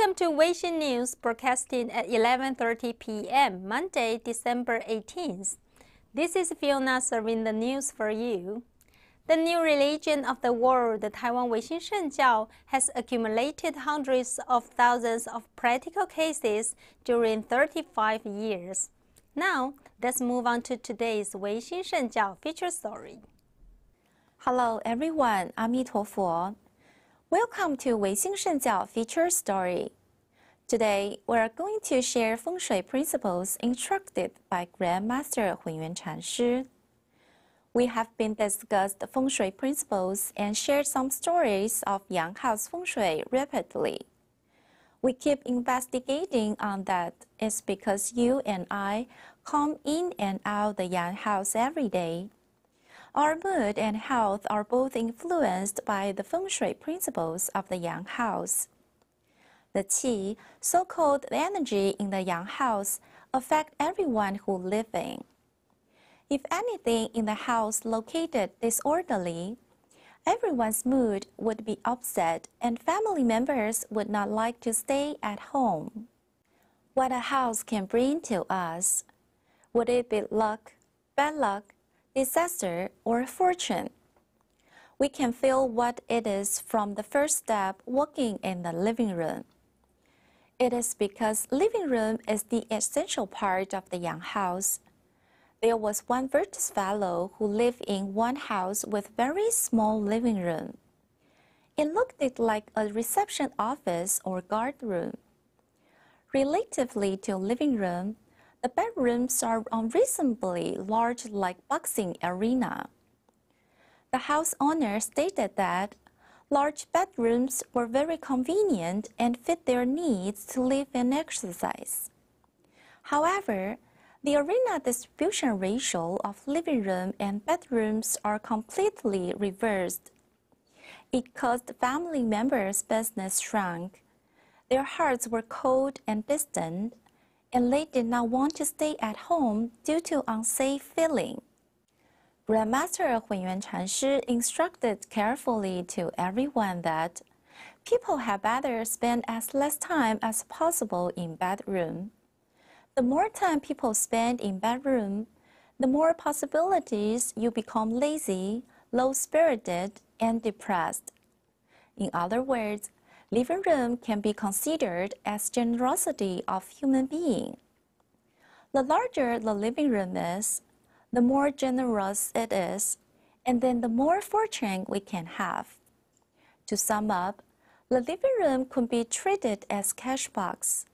Welcome to Weixin News, broadcasting at 11:30 p.m., Monday, December 18th. This is Fiona serving the news for you. The new religion of the world, the Taiwan Weixin Shengjiao, has accumulated hundreds of thousands of practical cases during 35 years. Now, let's move on to today's Weixin Shengjiao feature story. Hello everyone, Aμή陀佛. Welcome to Weixin Shengjiao feature story. Today, we are going to share feng shui principles instructed by Grandmaster Hunyuan Chanshi. We have been discussed feng shui principles and shared some stories of Yang House feng shui repeatedly. We keep investigating on that. It's because you and I come in and out the Yang House every day. Our mood and health are both influenced by the feng shui principles of the Yang House. The qi, so-called energy in the Yang House, affect everyone who live in. If anything in the house located disorderly, everyone's mood would be upset and family members would not like to stay at home. What a house can bring to us. Would it be luck, bad luck, disaster, or fortune? We can feel what it is from the first step walking in the living room. It is because living room is the essential part of the Yang House. There was one virtuous fellow who lived in one house with very small living room. It looked like a reception office or guard room. Relatively to living room, the bedrooms are unreasonably large like boxing arena. The house owner stated that large bedrooms were very convenient and fit their needs to live and exercise. However, the arena distribution ratio of living room and bedrooms are completely reversed. It caused family members' business shrunk. Their hearts were cold and distant, and they did not want to stay at home due to unsafe feeling. Grandmaster Hunyuan Chanshi instructed carefully to everyone that people had better spend as less time as possible in bedroom. The more time people spend in bedroom, the more possibilities you become lazy, low-spirited, and depressed. In other words, living room can be considered as generosity of human being. The larger the living room is, the more generous it is, and then the more fortune we can have. To sum up, the living room could be treated as cash box.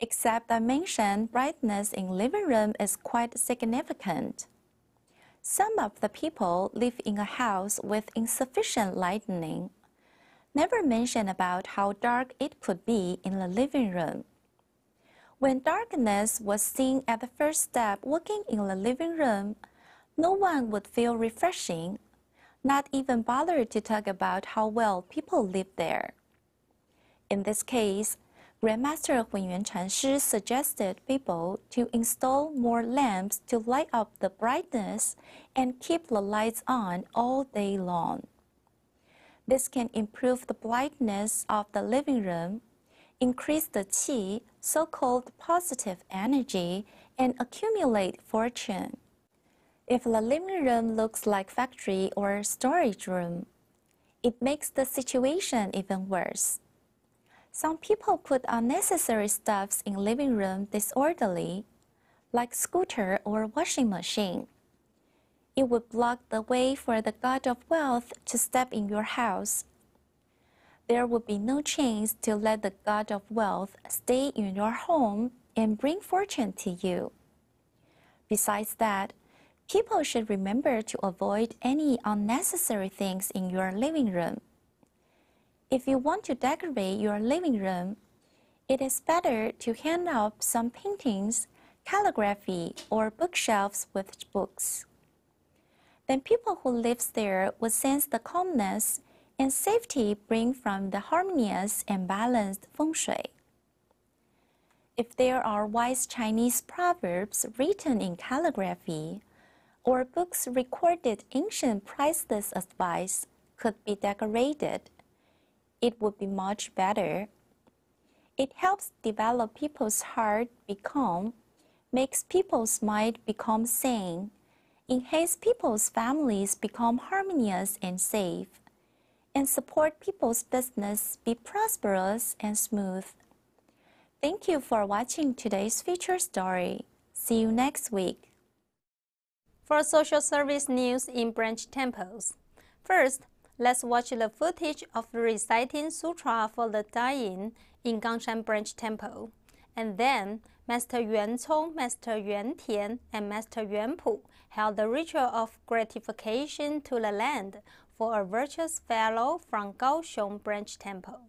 Except I mentioned brightness in living room is quite significant. Some of the people live in a house with insufficient lighting. Never mention about how dark it could be in the living room. When darkness was seen at the first step walking in the living room, no one would feel refreshing, not even bother to talk about how well people live there. In this case, Grandmaster Hunyuan Chanshi suggested people to install more lamps to light up the brightness and keep the lights on all day long. This can improve the brightness of the living room, increase the qi, so-called positive energy, and accumulate fortune. If the living room looks like factory or storage room, it makes the situation even worse. Some people put unnecessary stuffs in living room disorderly, like scooter or washing machine. It would block the way for the god of wealth to step in your house. There would be no chance to let the god of wealth stay in your home and bring fortune to you. Besides that, people should remember to avoid any unnecessary things in your living room. If you want to decorate your living room, it is better to hang up some paintings, calligraphy, or bookshelves with books. Then people who live there would sense the calmness and safety bring from the harmonious and balanced feng shui. If there are wise Chinese proverbs written in calligraphy, or books recorded ancient priceless advice could be decorated, it would be much better. It helps develop people's heart be calm, makes people's mind become sane, enhance people's families become harmonious and safe, and support people's business be prosperous and smooth. Thank you for watching today's feature story. See you next week. For social service news in branch temples. First, let's watch the footage of reciting sutra for the dying in Gangshan Branch Temple. And then, Master Yuan Cong, Master Yuan Tian, and Master Yuan Pu held the ritual of gratification to the land for a virtuous fellow from Kaohsiung Branch Temple.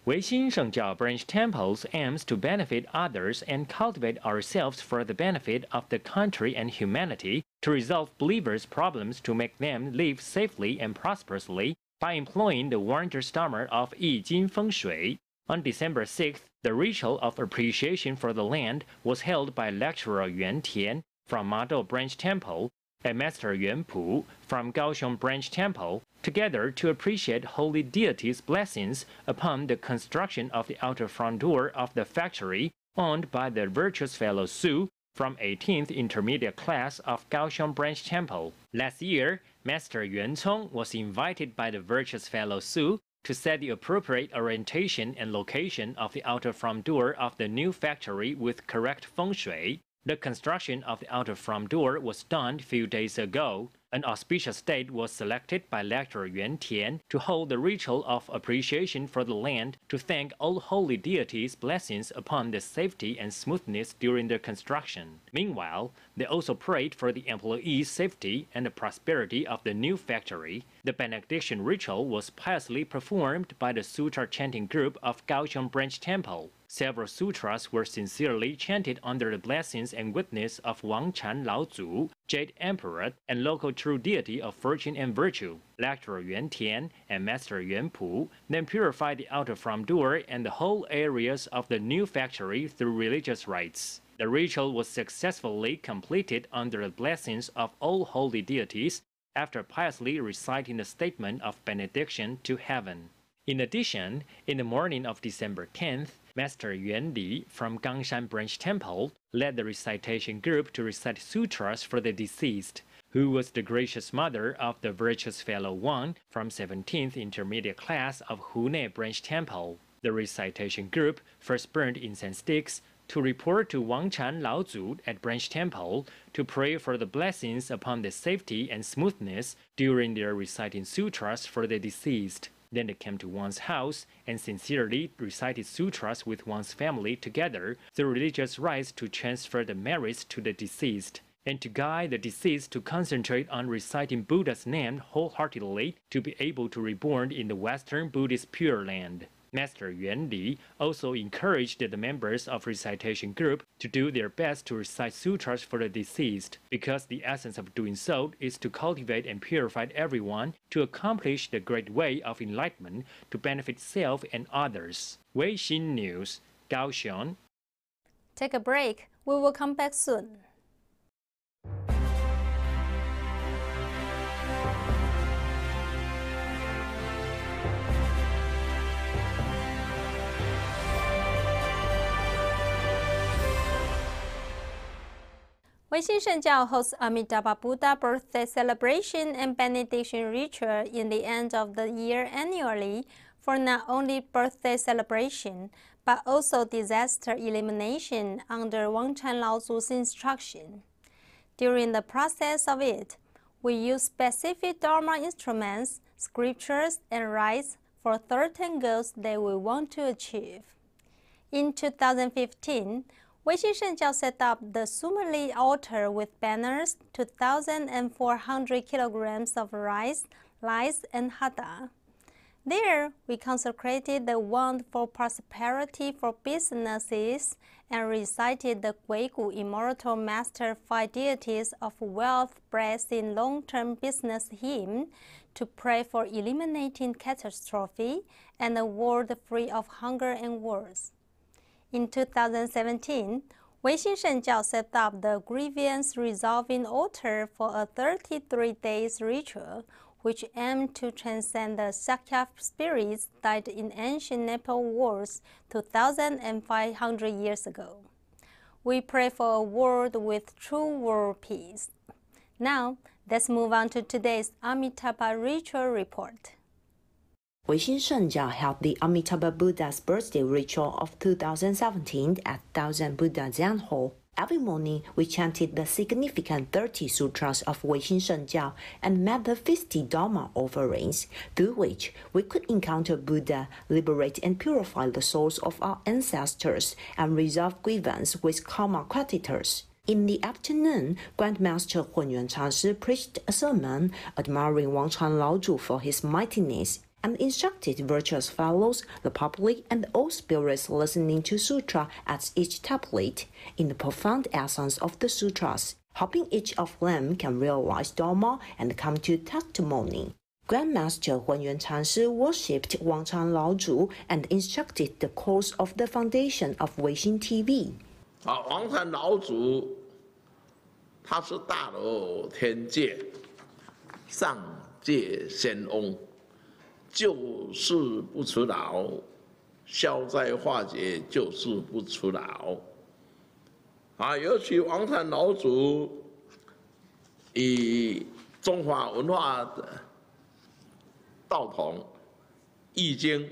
Weixin Shengjiao branch temples aims to benefit others and cultivate ourselves for the benefit of the country and humanity, to resolve believers' problems to make them live safely and prosperously by employing the wonder stammer of Yi Jing Feng Shui. On December 6th, the ritual of appreciation for the land was held by lecturer Yuan Tian from Madou Branch Temple and Master Yuan Pu from Kaohsiung Branch Temple, together to appreciate holy deities' blessings upon the construction of the outer front door of the factory owned by the virtuous fellow Su from 18th Intermediate Class of Kaohsiung Branch Temple. Last year, Master Yuan Cong was invited by the virtuous fellow Su to set the appropriate orientation and location of the outer front door of the new factory with correct feng shui. The construction of the outer front door was done a few days ago. An auspicious date was selected by lecturer Yuan Tian to hold the ritual of appreciation for the land to thank all holy deities' blessings upon the safety and smoothness during the construction. Meanwhile, they also prayed for the employees' safety and the prosperity of the new factory. The benediction ritual was piously performed by the sutra chanting group of Kaohsiung Branch Temple. Several sutras were sincerely chanted under the blessings and witness of Wang Chan Laozu, Jade Emperor, and local true deity of fortune and virtue. Lecturer Yuan Tian and Master Yuan Pu then purified the outer front door and the whole areas of the new factory through religious rites. The ritual was successfully completed under the blessings of all holy deities after piously reciting the statement of benediction to heaven. In addition, in the morning of December 10th, Master Yuan Li from Gangshan Branch Temple led the recitation group to recite sutras for the deceased, who was the gracious mother of the virtuous fellow Wang from 17th Intermediate Class of Hune Branch Temple. The recitation group first burned incense sticks to report to Wang Chan Laozu at Branch Temple to pray for the blessings upon the safety and smoothness during their reciting sutras for the deceased. Then they came to one's house and sincerely recited sutras with one's family together through religious rites to transfer the merits to the deceased, and to guide the deceased to concentrate on reciting Buddha's name wholeheartedly to be able to reborn in the Western Buddhist Pure Land. Master Yuan Li also encouraged the members of recitation group to do their best to recite sutras for the deceased, because the essence of doing so is to cultivate and purify everyone to accomplish the great way of enlightenment to benefit self and others. Weixin News, Kaohsiung. Take a break. We will come back soon. Weixin Shengjiao hosts Amitabha Buddha birthday celebration and benediction ritual in the end of the year annually for not only birthday celebration, but also disaster elimination under Wang Chan Laozu's instruction. During the process of it, we use specific Dharma instruments, scriptures, and rites for certain goals that we want to achieve. In 2015, Weixin Shengjiao set up the Sumali altar with banners, 2,400 kilograms of rice, lice, and hada. There, we consecrated the wand for prosperity for businesses and recited the Guigu Immortal Master 5 Deities of Wealth Blessed in Long-Term Business hymn to pray for eliminating catastrophe and a world free of hunger and wars. In 2017, Weixin Shengjiao set up the grievance resolving altar for a 33 days ritual which aimed to transcend the Sakya spirits died in ancient Nepal wars 2,500 years ago. We pray for a world with true world peace. Now, let's move on to today's Amitabha ritual report. Weixin Shengjiao held the Amitabha Buddha's birthday ritual of 2017 at Thousand Buddha Zen Hall. Every morning, we chanted the significant 30 sutras of Weixin Shengjiao and made the 50 Dharma offerings, through which we could encounter Buddha, liberate and purify the souls of our ancestors, and resolve grievance with karma creditors. In the afternoon, Grandmaster Hunyuan Chanshi preached a sermon admiring Wangchan Laozhu for his mightiness, and instructed virtuous fellows, the public, and all spirits listening to sutra at each tablet in the profound essence of the sutras, hoping each of them can realize Dharma and come to testimony. Grandmaster Hunyuan Chanshi worshipped Wangchan Laozhu and instructed the course of the foundation of Weixin TV. 王禅老祖，他是大罗天界上界仙翁。 救世不辞劳，消灾化解救世不辞劳。尤其王禅老祖以中华文化的道统、易经、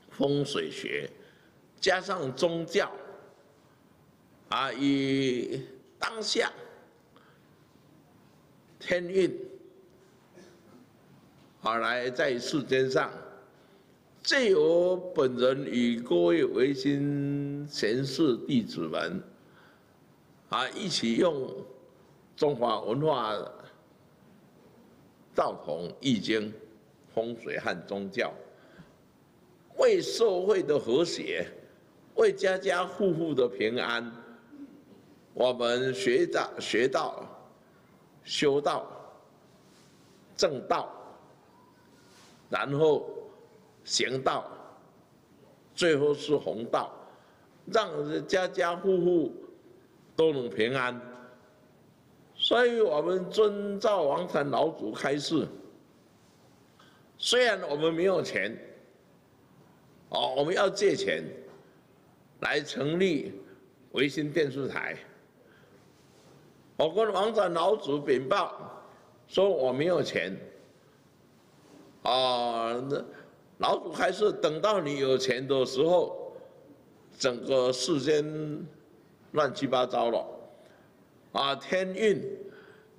风水学，加上宗教，以当下天运。 来在世间上，借由本人与各位唯心贤士弟子们，一起用中华文化道统、易经、风水和宗教，为社会的和谐，为家家户户的平安，我们学道、修道、正道。 然后行道，最后是弘道，让家家户户都能平安。所以我们遵照王禅老祖开示，虽然我们没有钱，我们要借钱来成立唯心电视台。我跟王禅老祖禀报说我没有钱。 老祖开示，等到你有钱的时候，整个世间乱七八糟了，天运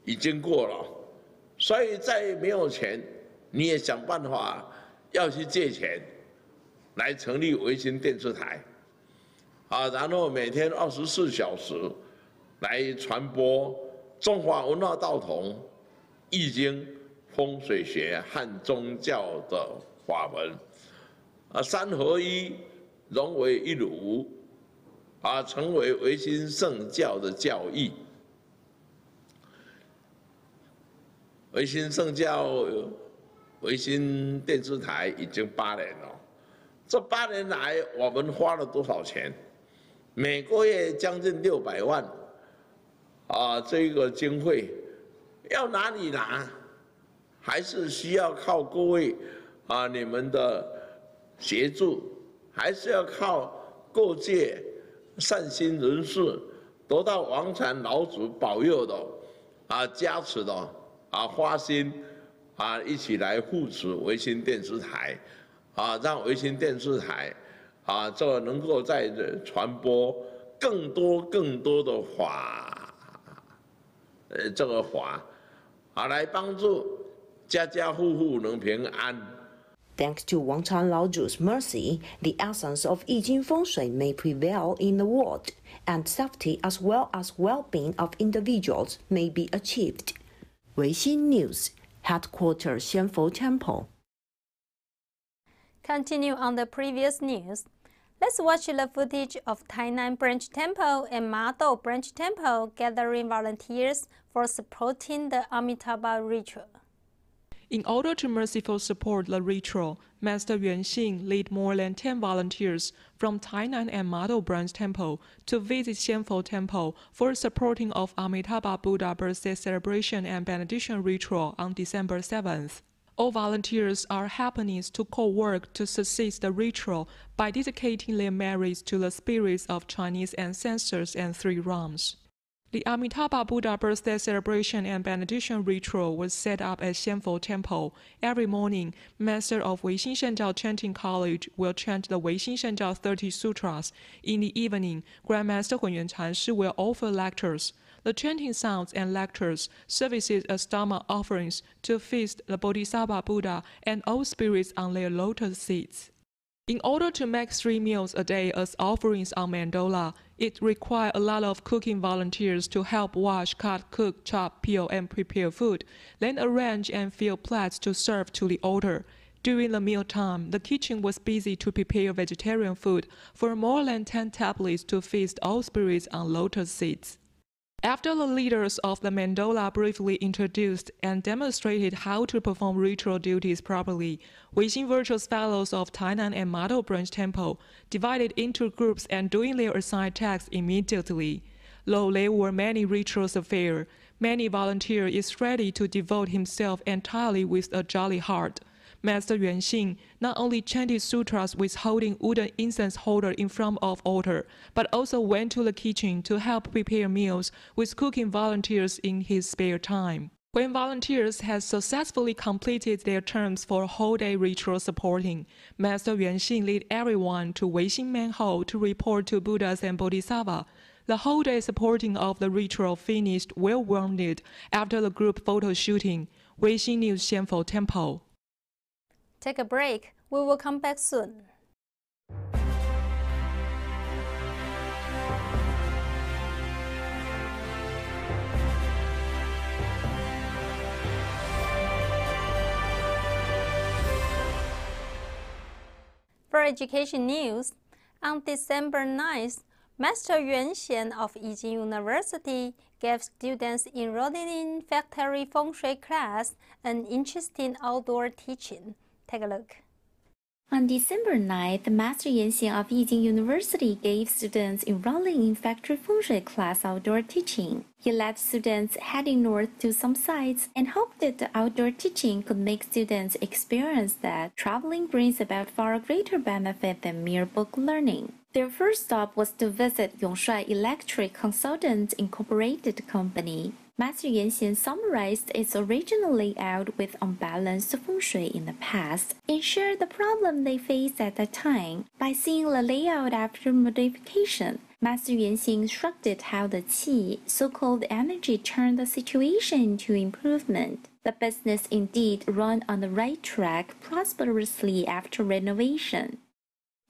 已经过了，所以再没有钱，你也想办法要去借钱，来成立唯心电视台，然后每天24小时来传播中华文化道统、易经。 风水学和宗教的法门，三合一，融为一炉，成为唯心圣教的教义。唯心圣教、唯心电视台已经8年了，这8年来我们花了多少钱？每个月将近600万，这个经费要哪里拿？ 还是需要靠各位你们的协助，还是要靠各界善心人士得到王禅老祖保佑的加持的花心一起来护持唯心电视台让唯心电视台这能够在传播更多的法这个法来帮助。 家家户户能平安。Thanks to Wangchan Laozhu's mercy, the essence of Yi Jing Feng Shui may prevail in the world, and safety as well as well-being of individuals may be achieved. Weixin News, Headquarters Xianfo Temple. Continue on the previous news. Let's watch the footage of Tainan Branch Temple and Madou Branch Temple gathering volunteers for supporting the Amitabha ritual. In order to mercifully support the ritual, Master Yuanxing led more than 10 volunteers from Tainan and Model Branch Temple to visit Xianfo Temple for supporting of Amitabha Buddha birthday celebration and benediction ritual on December 7th. All volunteers are happening to co-work to succeed the ritual by dedicating their merits to the spirits of Chinese ancestors and three realms. The Amitabha Buddha birthday celebration and benediction ritual was set up at Xianfo Temple. Every morning, Master of Weixin Shengjiao Chanting College will chant the Weixin Shengjiao 30 Sutras. In the evening, Grandmaster Hunyuan Chanshi will offer lectures. The chanting sounds and lectures services as Dharma offerings to feast the Bodhisattva Buddha and all spirits on their lotus seats. In order to make 3 meals a day as offerings on Mandola, it requires a lot of cooking volunteers to help wash, cut, cook, chop, peel, and prepare food, then arrange and fill plates to serve to the altar. During the mealtime, the kitchen was busy to prepare vegetarian food for more than 10 tablets to feast all spirits on lotus seats. After the leaders of the Mandola briefly introduced and demonstrated how to perform ritual duties properly, Weixin Virtuous Fellows of Tainan and Model Branch Temple divided into groups and doing their assigned tasks immediately. Though there were many rituals affairs, many volunteers is ready to devote himself entirely with a jolly heart. Master Yuanxing not only chanted sutras with holding wooden incense holder in front of altar, but also went to the kitchen to help prepare meals with cooking volunteers in his spare time. When volunteers had successfully completed their terms for whole day ritual supporting, Master Yuanxing led everyone to Weixin Main Hall to report to Buddhas and Bodhisattva. The whole day supporting of the ritual finished well-rounded after the group photo shooting. Weixin News Xianfo Temple. Take a break. We will come back soon. For education news, on December 9th, Master Yuanxian of Yijing University gave students enrolling in factory feng shui class an interesting outdoor teaching. Take a look. On December 9th, Master Yuanxian of Yijing University gave students enrolling in factory feng shui class outdoor teaching. He led students heading north to some sites and hoped that the outdoor teaching could make students experience that traveling brings about far greater benefit than mere book learning. Their first stop was to visit Yongshuai Electric Consultants Incorporated Company. Master Yuanxian summarized its original layout with unbalanced feng shui in the past and shared the problem they faced at that time. By seeing the layout after modification, Master Yuanxian shrugged how the qi, so-called energy, turned the situation into improvement. The business indeed ran on the right track prosperously after renovation.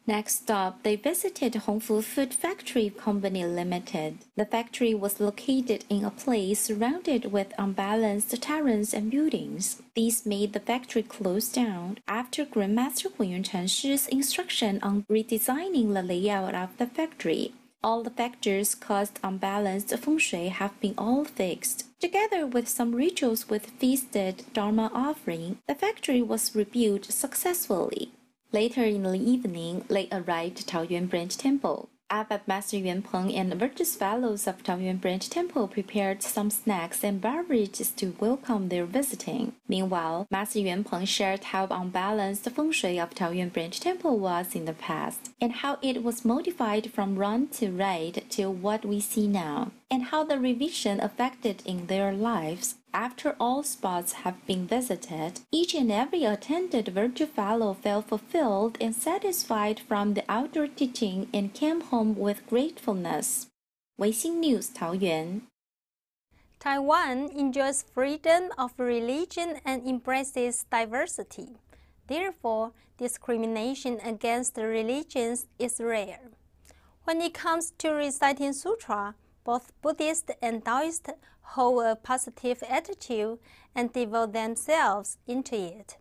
Next stop, they visited Hongfu Food Factory Company Limited. The factory was located in a place surrounded with unbalanced terrains and buildings. These made the factory close down after Grandmaster Hunyuan Chanshi's instruction on redesigning the layout of the factory. All the factors caused unbalanced feng shui have been all fixed. Together with some rituals with feasted Dharma offering, the factory was rebuilt successfully. Later in the evening, they arrived at Taoyuan Branch Temple. Abbot Master Yuan Peng and the Virtuous Fellows of Taoyuan Branch Temple prepared some snacks and beverages to welcome their visiting. Meanwhile, Master Yuan Peng shared how unbalanced the feng shui of Taoyuan Branch Temple was in the past, and how it was modified from wrong to right to what we see now, and how the revision affected in their lives. After all spots have been visited, each and every attended virtual fellow felt fulfilled and satisfied from the outdoor teaching and came home with gratefulness. Weixin News, Taoyuan. Taiwan enjoys freedom of religion and embraces diversity. Therefore, discrimination against religions is rare. When it comes to reciting sutra, both Buddhists and Taoists hold a positive attitude and devote themselves into it,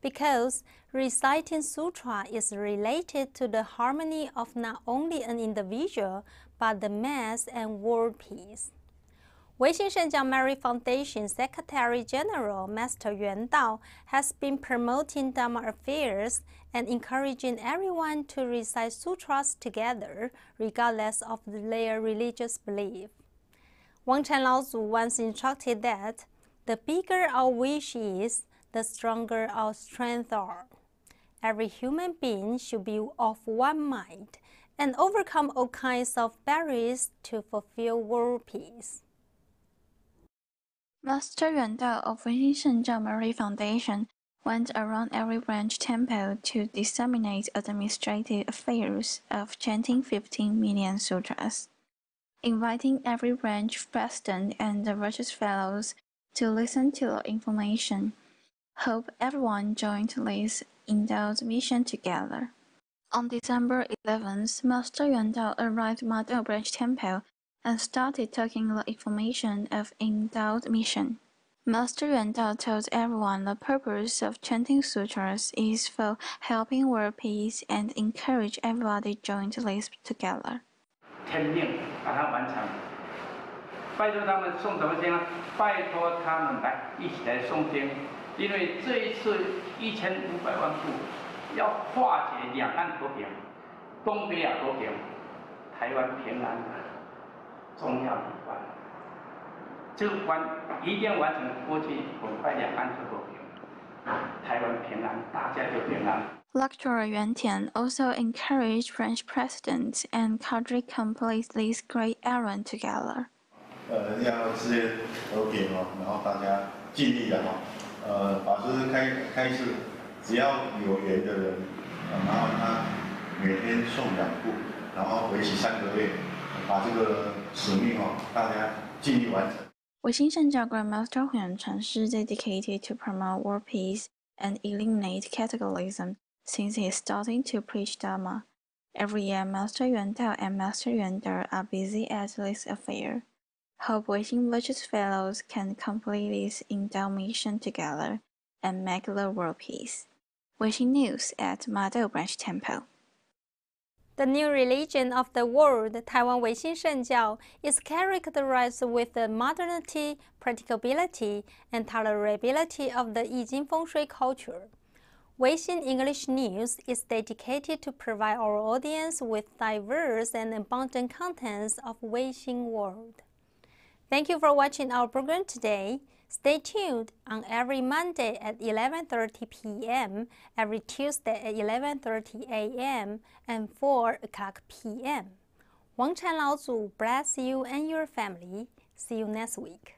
because reciting sutra is related to the harmony of not only an individual, but the mass and world peace. Weixin Shengjiao Mary Foundation Secretary General Master Yuan Dao has been promoting Dharma affairs and encouraging everyone to recite sutras together, regardless of their religious belief. Wang Chan Laozu once instructed that the bigger our wish is, the stronger our strength are. Every human being should be of one mind and overcome all kinds of barriers to fulfill world peace. Master Yuan Dao of Weixin Shengjiao Mary Foundation went around every branch temple to disseminate administrative affairs of chanting 15 million sutras, inviting every branch president and the virtuous fellows to listen to the information. Hope everyone joined this endowed mission together. On December 11th, Master Yuan Dao arrived at Madao Branch Temple and started talking the information of endowed mission. Master Yuan Dao told everyone the purpose of chanting sutras is for helping world peace and encourage everybody join this together. 天命把它完成，拜托他们诵什么经啊？拜托他们来一起来诵经，因为这一次1500万户要化解两岸和平、东北亚和平、台湾平安的重要一关。这个关一定要完成，估计很快两岸就和平，台湾平安，大家就平安。Lecturer Yuan Tian also encouraged French presidents and country complete this great errand together. 要世界和平哦，然后大家尽力的哦。法师开示，只要有缘的人，然后他每天诵2部，然后为期3个月，把这个使命哦，大家尽力完成。Weixin Shengjiao Grandmaster Huan Chuan is dedicated to promote world peace and eliminate categorism since he is starting to preach Dharma. Every year, Master Yuan Dao and Master Yuan De are busy at this affair. Hope Weixin Virtuous Fellows can complete this endowed mission together and make the world peace. Weixin News at Madao Branch Temple. The new religion of the world, Taiwan Weixin Shengjiao, is characterized with the modernity, practicability, and tolerability of the Yijing feng shui culture. Weixin English News is dedicated to provide our audience with diverse and abundant contents of Weixin world. Thank you for watching our program today. Stay tuned on every Monday at 11:30 p.m., every Tuesday at 11:30 a.m., and 4 o'clock p.m. Wang Chan Laozu bless you and your family. See you next week.